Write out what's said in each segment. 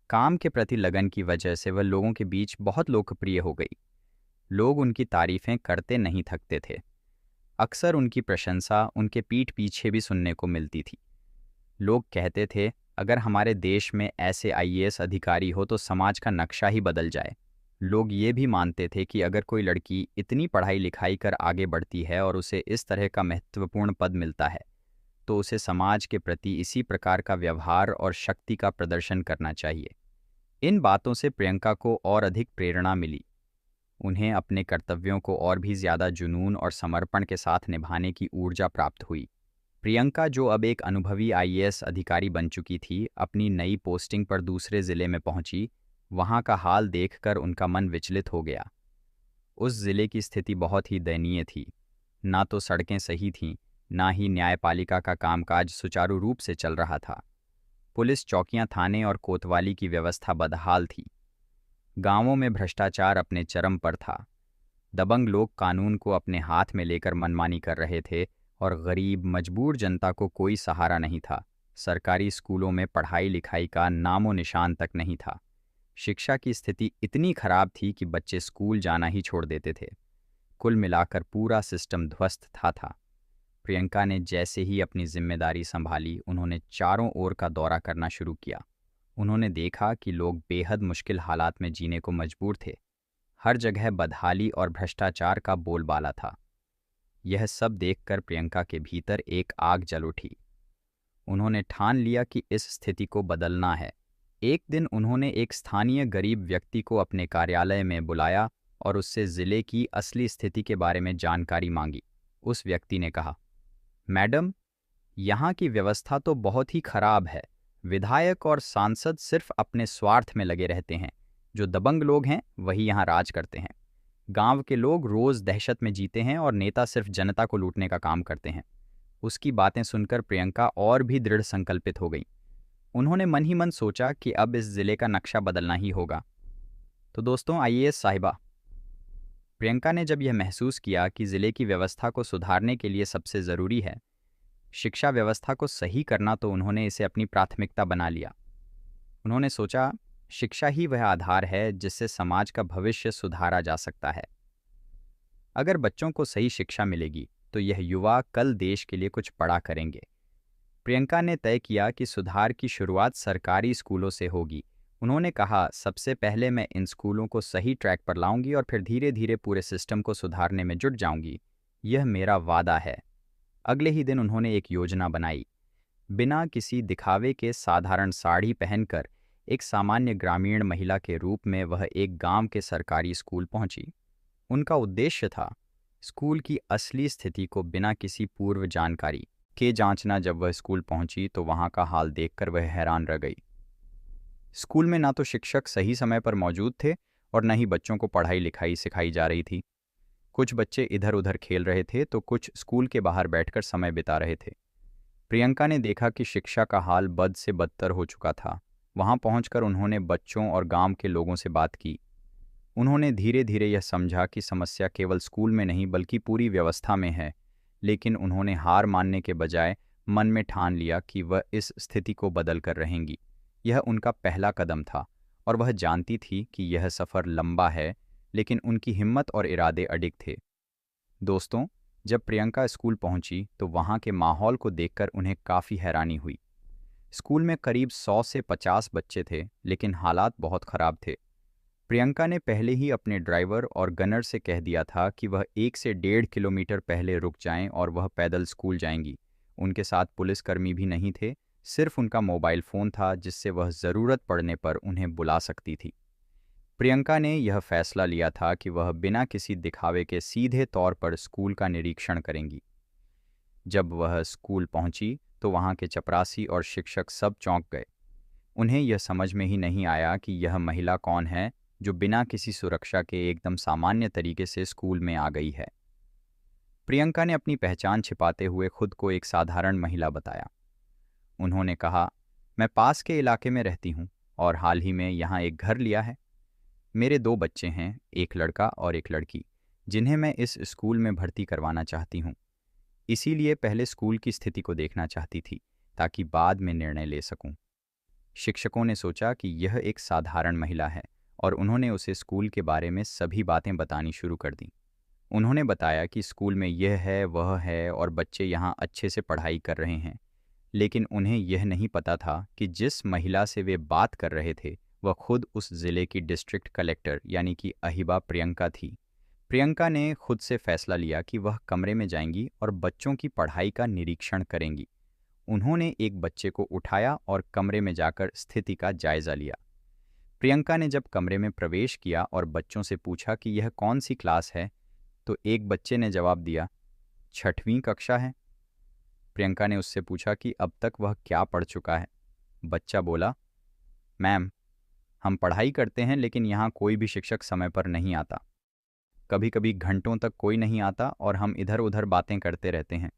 काम के प्रति लगन की वजह से वह लोगों के बीच बहुत लोकप्रिय हो गई। लोग उनकी तारीफें करते नहीं थकते थे। अक्सर उनकी प्रशंसा उनके पीठ पीछे भी सुनने को मिलती थी। लोग कहते थे, अगर हमारे देश में ऐसे आईएएस अधिकारी हो तो समाज का नक्शा ही बदल जाए। लोग ये भी मानते थे कि अगर कोई लड़की इतनी पढ़ाई लिखाई कर आगे बढ़ती है और उसे इस तरह का महत्वपूर्ण पद मिलता है, तो उसे समाज के प्रति इसी प्रकार का व्यवहार और शक्ति का प्रदर्शन करना चाहिए। इन बातों से प्रियंका को और अधिक प्रेरणा मिली। उन्हें अपने कर्तव्यों को और भी ज्यादा जुनून और समर्पण के साथ निभाने की ऊर्जा प्राप्त हुई। प्रियंका, जो अब एक अनुभवी आईएएस अधिकारी बन चुकी थी, अपनी नई पोस्टिंग पर दूसरे जिले में पहुंची। वहां का हाल देखकर उनका मन विचलित हो गया। उस जिले की स्थिति बहुत ही दयनीय थी। ना तो सड़कें सही थीं, ना ही न्यायपालिका का कामकाज सुचारू रूप से चल रहा था। पुलिस चौकियां, थाने और कोतवाली की व्यवस्था बदहाल थी। गांवों में भ्रष्टाचार अपने चरम पर था। दबंग लोग कानून को अपने हाथ में लेकर मनमानी कर रहे थे और गरीब मजबूर जनता को कोई सहारा नहीं था। सरकारी स्कूलों में पढ़ाई लिखाई का नामो निशान तक नहीं था। शिक्षा की स्थिति इतनी खराब थी कि बच्चे स्कूल जाना ही छोड़ देते थे। कुल मिलाकर पूरा सिस्टम ध्वस्त था। प्रियंका ने जैसे ही अपनी जिम्मेदारी संभाली, उन्होंने चारों ओर का दौरा करना शुरू किया। उन्होंने देखा कि लोग बेहद मुश्किल हालात में जीने को मजबूर थे। हर जगह बदहाली और भ्रष्टाचार का बोलबाला था। यह सब देखकर प्रियंका के भीतर एक आग जल उठी। उन्होंने ठान लिया कि इस स्थिति को बदलना है। एक दिन उन्होंने एक स्थानीय गरीब व्यक्ति को अपने कार्यालय में बुलाया और उससे जिले की असली स्थिति के बारे में जानकारी मांगी। उस व्यक्ति ने कहा, मैडम, यहाँ की व्यवस्था तो बहुत ही खराब है। विधायक और सांसद सिर्फ अपने स्वार्थ में लगे रहते हैं। जो दबंग लोग हैं वही यहाँ राज करते हैं। गांव के लोग रोज दहशत में जीते हैं और नेता सिर्फ जनता को लूटने का काम करते हैं। उसकी बातें सुनकर प्रियंका और भी दृढ़ संकल्पित हो गई। उन्होंने मन ही मन सोचा कि अब इस जिले का नक्शा बदलना ही होगा। तो दोस्तों, आईएएस साहिबा, प्रियंका ने जब यह महसूस किया कि जिले की व्यवस्था को सुधारने के लिए सबसे ज़रूरी है शिक्षा व्यवस्था को सही करना, तो उन्होंने इसे अपनी प्राथमिकता बना लिया। उन्होंने सोचा, शिक्षा ही वह आधार है जिससे समाज का भविष्य सुधारा जा सकता है। अगर बच्चों को सही शिक्षा मिलेगी तो यह युवा कल देश के लिए कुछ बड़ा करेंगे। प्रियंका ने तय किया कि सुधार की शुरुआत सरकारी स्कूलों से होगी। उन्होंने कहा, सबसे पहले मैं इन स्कूलों को सही ट्रैक पर लाऊंगी और फिर धीरे धीरे पूरे सिस्टम को सुधारने में जुट जाऊंगी। यह मेरा वादा है। अगले ही दिन उन्होंने एक योजना बनाई। बिना किसी दिखावे के साधारण साड़ी पहनकर एक सामान्य ग्रामीण महिला के रूप में वह एक गांव के सरकारी स्कूल पहुंची। उनका उद्देश्य था स्कूल की असली स्थिति को बिना किसी पूर्व जानकारी के जांचना। जब वह स्कूल पहुंची तो वहां का हाल देखकर वह हैरान रह गई। स्कूल में ना तो शिक्षक सही समय पर मौजूद थे और न ही बच्चों को पढ़ाई लिखाई सिखाई जा रही थी। कुछ बच्चे इधर उधर खेल रहे थे तो कुछ स्कूल के बाहर बैठकर समय बिता रहे थे। प्रियंका ने देखा कि शिक्षा का हाल बद से बदतर हो चुका था। वहां पहुंचकर उन्होंने बच्चों और गांव के लोगों से बात की। उन्होंने धीरे धीरे यह समझा कि समस्या केवल स्कूल में नहीं बल्कि पूरी व्यवस्था में है। लेकिन उन्होंने हार मानने के बजाय मन में ठान लिया कि वह इस स्थिति को बदल कर रहेंगी। यह उनका पहला कदम था और वह जानती थी कि यह सफ़र लंबा है, लेकिन उनकी हिम्मत और इरादे अडिग थे। दोस्तों, जब प्रियंका स्कूल पहुंची तो वहां के माहौल को देखकर उन्हें काफ़ी हैरानी हुई। स्कूल में करीब 100 से 50 बच्चे थे, लेकिन हालात बहुत ख़राब थे। प्रियंका ने पहले ही अपने ड्राइवर और गनर से कह दिया था कि वह 1 से 1.5 किलोमीटर पहले रुक जाएं और वह पैदल स्कूल जाएंगी। उनके साथ पुलिसकर्मी भी नहीं थे, सिर्फ उनका मोबाइल फ़ोन था जिससे वह ज़रूरत पड़ने पर उन्हें बुला सकती थी। प्रियंका ने यह फैसला लिया था कि वह बिना किसी दिखावे के सीधे तौर पर स्कूल का निरीक्षण करेंगी। जब वह स्कूल पहुंची तो वहां के चपरासी और शिक्षक सब चौंक गए। उन्हें यह समझ में ही नहीं आया कि यह महिला कौन है जो बिना किसी सुरक्षा के एकदम सामान्य तरीके से स्कूल में आ गई है। प्रियंका ने अपनी पहचान छिपाते हुए खुद को एक साधारण महिला बताया। उन्होंने कहा, मैं पास के इलाके में रहती हूँ और हाल ही में यहाँ एक घर लिया है। मेरे 2 बच्चे हैं, एक लड़का और एक लड़की, जिन्हें मैं इस स्कूल में भर्ती करवाना चाहती हूँ। इसीलिए पहले स्कूल की स्थिति को देखना चाहती थी ताकि बाद में निर्णय ले सकूं। शिक्षकों ने सोचा कि यह एक साधारण महिला है और उन्होंने उसे स्कूल के बारे में सभी बातें बतानी शुरू कर दी। उन्होंने बताया कि स्कूल में यह है, वह है और बच्चे यहाँ अच्छे से पढ़ाई कर रहे हैं। लेकिन उन्हें यह नहीं पता था कि जिस महिला से वे बात कर रहे थे वह खुद उस ज़िले की डिस्ट्रिक्ट कलेक्टर यानी कि अहिबा प्रियंका थी। प्रियंका ने खुद से फैसला लिया कि वह कमरे में जाएंगी और बच्चों की पढ़ाई का निरीक्षण करेंगी। उन्होंने एक बच्चे को उठाया और कमरे में जाकर स्थिति का जायजा लिया। प्रियंका ने जब कमरे में प्रवेश किया और बच्चों से पूछा कि यह कौन सी क्लास है, तो एक बच्चे ने जवाब दिया, 6वीं कक्षा है। प्रियंका ने उससे पूछा कि अब तक वह क्या पढ़ चुका है। बच्चा बोला, मैम, हम पढ़ाई करते हैं लेकिन यहाँ कोई भी शिक्षक समय पर नहीं आता। कभी कभी घंटों तक कोई नहीं आता और हम इधर उधर बातें करते रहते हैं।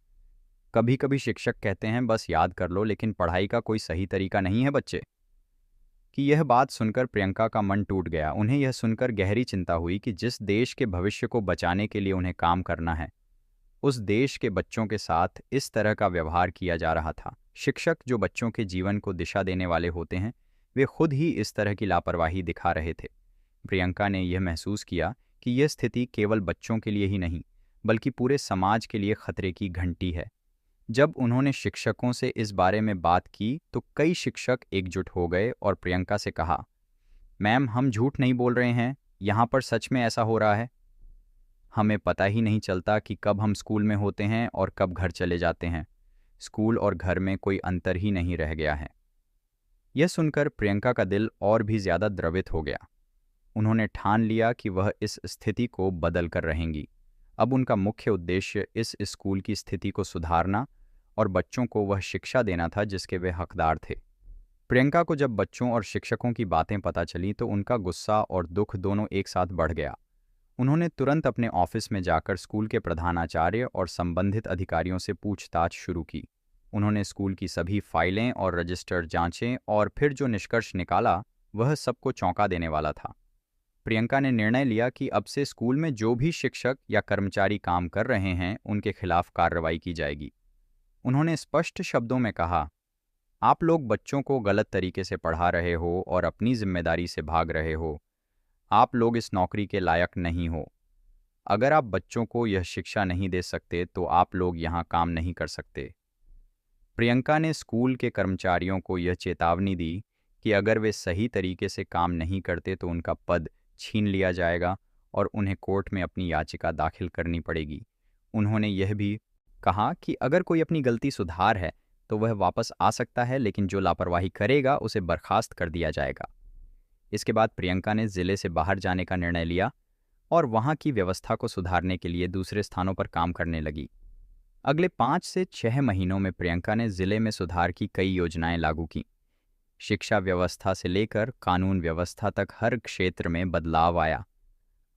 कभी कभी शिक्षक कहते हैं बस याद कर लो, लेकिन पढ़ाई का कोई सही तरीका नहीं है बच्चे। कि यह बात सुनकर प्रियंका का मन टूट गया। उन्हें यह सुनकर गहरी चिंता हुई कि जिस देश के भविष्य को बचाने के लिए उन्हें काम करना है, उस देश के बच्चों के साथ इस तरह का व्यवहार किया जा रहा था। शिक्षक जो बच्चों के जीवन को दिशा देने वाले होते हैं, वे खुद ही इस तरह की लापरवाही दिखा रहे थे। प्रियंका ने यह महसूस किया कि यह स्थिति केवल बच्चों के लिए ही नहीं, बल्कि पूरे समाज के लिए खतरे की घंटी है। जब उन्होंने शिक्षकों से इस बारे में बात की तो कई शिक्षक एकजुट हो गए और प्रियंका से कहा, मैम, हम झूठ नहीं बोल रहे हैं, यहाँ पर सच में ऐसा हो रहा है। हमें पता ही नहीं चलता कि कब हम स्कूल में होते हैं और कब घर चले जाते हैं। स्कूल और घर में कोई अंतर ही नहीं रह गया है। यह सुनकर प्रियंका का दिल और भी ज़्यादा द्रवित हो गया। उन्होंने ठान लिया कि वह इस स्थिति को बदल कर रहेंगी। अब उनका मुख्य उद्देश्य इस स्कूल की स्थिति को सुधारना और बच्चों को वह शिक्षा देना था जिसके वे हकदार थे। प्रियंका को जब बच्चों और शिक्षकों की बातें पता चली तो उनका गुस्सा और दुख दोनों एक साथ बढ़ गया। उन्होंने तुरंत अपने ऑफिस में जाकर स्कूल के प्रधानाचार्य और संबंधित अधिकारियों से पूछताछ शुरू की। उन्होंने स्कूल की सभी फाइलें और रजिस्टर जांचें और फिर जो निष्कर्ष निकाला वह सबको चौंका देने वाला था। प्रियंका ने निर्णय लिया कि अब से स्कूल में जो भी शिक्षक या कर्मचारी काम कर रहे हैं उनके खिलाफ कार्रवाई की जाएगी। उन्होंने स्पष्ट शब्दों में कहा, आप लोग बच्चों को गलत तरीके से पढ़ा रहे हो और अपनी जिम्मेदारी से भाग रहे हो। आप लोग इस नौकरी के लायक नहीं हो। अगर आप बच्चों को यह शिक्षा नहीं दे सकते तो आप लोग यहाँ काम नहीं कर सकते। प्रियंका ने स्कूल के कर्मचारियों को यह चेतावनी दी कि अगर वे सही तरीके से काम नहीं करते तो उनका पद छीन लिया जाएगा और उन्हें कोर्ट में अपनी याचिका दाखिल करनी पड़ेगी। उन्होंने यह भी कहा कि अगर कोई अपनी गलती सुधार है तो वह वापस आ सकता है, लेकिन जो लापरवाही करेगा उसे बर्खास्त कर दिया जाएगा। इसके बाद प्रियंका ने ज़िले से बाहर जाने का निर्णय लिया और वहाँ की व्यवस्था को सुधारने के लिए दूसरे स्थानों पर काम करने लगी। अगले 5 से 6 महीनों में प्रियंका ने ज़िले में सुधार की कई योजनाएं लागू की। शिक्षा व्यवस्था से लेकर कानून व्यवस्था तक हर क्षेत्र में बदलाव आया।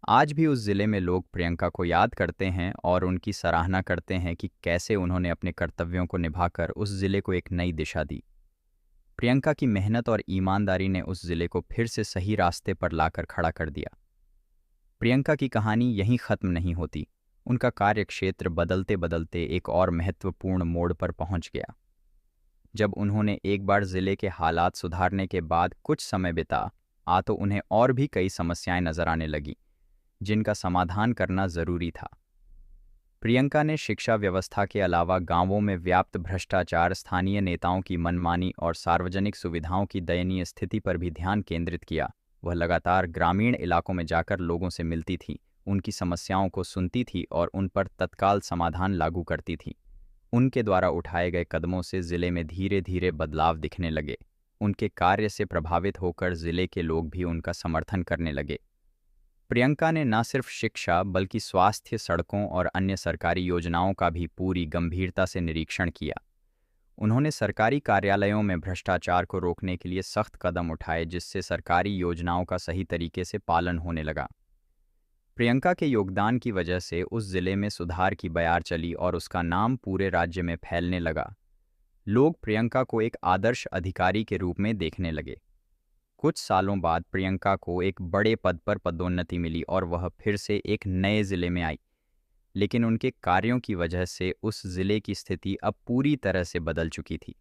आज भी उस ज़िले में लोग प्रियंका को याद करते हैं और उनकी सराहना करते हैं कि कैसे उन्होंने अपने कर्तव्यों को निभाकर उस ज़िले को एक नई दिशा दी। प्रियंका की मेहनत और ईमानदारी ने उस ज़िले को फिर से सही रास्ते पर लाकर खड़ा कर दिया। प्रियंका की कहानी यहीं ख़त्म नहीं होती। उनका कार्यक्षेत्र बदलते बदलते एक और महत्वपूर्ण मोड़ पर पहुंच गया। जब उन्होंने एक बार ज़िले के हालात सुधारने के बाद कुछ समय बिता तो उन्हें और भी कई समस्याएं नजर आने लगी जिनका समाधान करना ज़रूरी था। प्रियंका ने शिक्षा व्यवस्था के अलावा गांवों में व्याप्त भ्रष्टाचार, स्थानीय नेताओं की मनमानी और सार्वजनिक सुविधाओं की दयनीय स्थिति पर भी ध्यान केंद्रित किया। वह लगातार ग्रामीण इलाकों में जाकर लोगों से मिलती थी, उनकी समस्याओं को सुनती थी और उन पर तत्काल समाधान लागू करती थी। उनके द्वारा उठाए गए कदमों से ज़िले में धीरे धीरे बदलाव दिखने लगे। उनके कार्य से प्रभावित होकर ज़िले के लोग भी उनका समर्थन करने लगे। प्रियंका ने न सिर्फ शिक्षा बल्कि स्वास्थ्य, सड़कों और अन्य सरकारी योजनाओं का भी पूरी गंभीरता से निरीक्षण किया। उन्होंने सरकारी कार्यालयों में भ्रष्टाचार को रोकने के लिए सख्त कदम उठाए जिससे सरकारी योजनाओं का सही तरीके से पालन होने लगा। प्रियंका के योगदान की वजह से उस ज़िले में सुधार की बयार चली और उसका नाम पूरे राज्य में फैलने लगा। लोग प्रियंका को एक आदर्श अधिकारी के रूप में देखने लगे। कुछ सालों बाद प्रियंका को एक बड़े पद पर पदोन्नति मिली और वह फिर से एक नए ज़िले में आई, लेकिन उनके कार्यों की वजह से उस ज़िले की स्थिति अब पूरी तरह से बदल चुकी थी।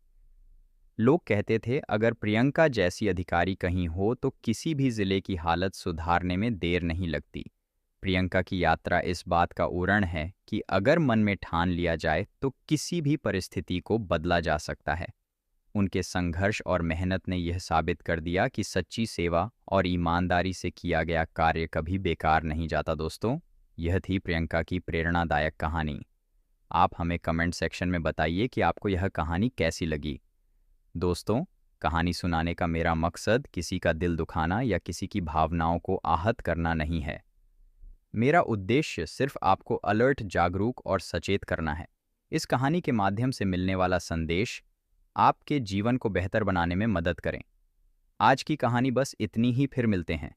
लोग कहते थे अगर प्रियंका जैसी अधिकारी कहीं हो तो किसी भी जिले की हालत सुधारने में देर नहीं लगती। प्रियंका की यात्रा इस बात का उदाहरण है कि अगर मन में ठान लिया जाए तो किसी भी परिस्थिति को बदला जा सकता है। उनके संघर्ष और मेहनत ने यह साबित कर दिया कि सच्ची सेवा और ईमानदारी से किया गया कार्य कभी बेकार नहीं जाता। दोस्तों, यह थी प्रियंका की प्रेरणादायक कहानी। आप हमें कमेंट सेक्शन में बताइए कि आपको यह कहानी कैसी लगी। दोस्तों, कहानी सुनाने का मेरा मकसद किसी का दिल दुखाना या किसी की भावनाओं को आहत करना नहीं है। मेरा उद्देश्य सिर्फ आपको अलर्ट, जागरूक और सचेत करना है। इस कहानी के माध्यम से मिलने वाला संदेश आपके जीवन को बेहतर बनाने में मदद करें। आज की कहानी बस इतनी ही, फिर मिलते हैं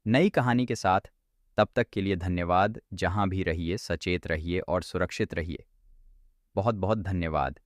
नई कहानी के साथ। तब तक के लिए धन्यवाद। जहां भी रहिए, सचेत रहिए और सुरक्षित रहिए। बहुत बहुत धन्यवाद।